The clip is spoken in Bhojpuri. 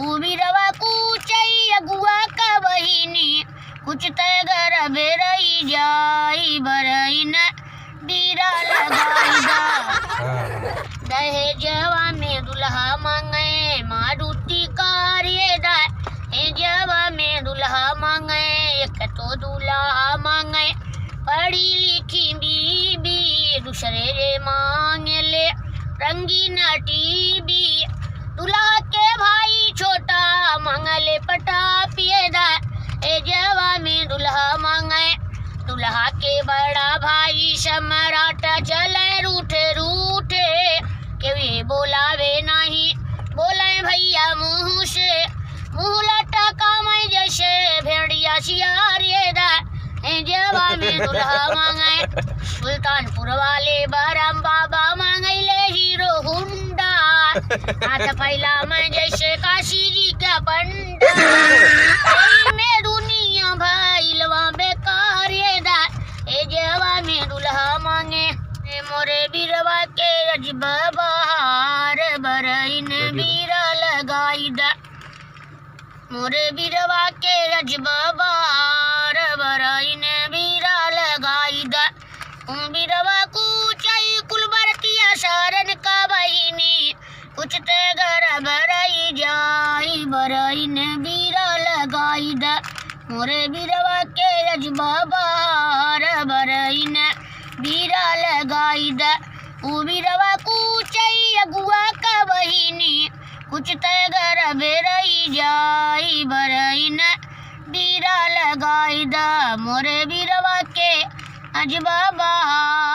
उबिरवा कूचई अगुआ का बहिनी कुछ तगर बेरई जाई बरईन बीरा लगाई दा दहेजवा में दुल्हा मांगे मारुति कार्य दा दहेजवा में दुल्हा मांगे एक तो दुल्हा मांगे पढ़ी लिखी बीबी दूसरे रे मांगे ले रंगीन टीवी दूल्हा के भाई छोटा मांगले पटा पिएदा दहेजवा में दुल्हा मांगे दुल्हा के बड़ा भाई सम्राट चले रूठे रूठे के बोलावे नहीं बोले भैया मुँह से मुँह लटका मैं जैसे भेड़िया सियारे दा दहेजवा में दुल्हा मांगे सुल्तानपुर वाले बरम बाबा मांगले हीरो हुंडा हाथ पहला मैं जैसे काशी जी का पंडा में दुनिया भइलवा बेकार ये दा दहेजवा में दुल्हा मांगे मोरे बीरवा के अजब बहार बरईन बीरा लगाई दा मोरे बीरवा के अजब बहार बरईन बीरा लगाई दा बीरवा कूचई कुलबरतिया सारन का बहिनी कुछ तेगर बरई जाई बरईन बीरा लगाई दा मोरे बीरवा के अजबा बहार बरईन बीरा लगाई दा बीरवा कूचई अगुआ का बहिनी कुछ तेगर बेरई जाई बरईन बीरा लगाई दा मोरे बीरवा के अजबा बहार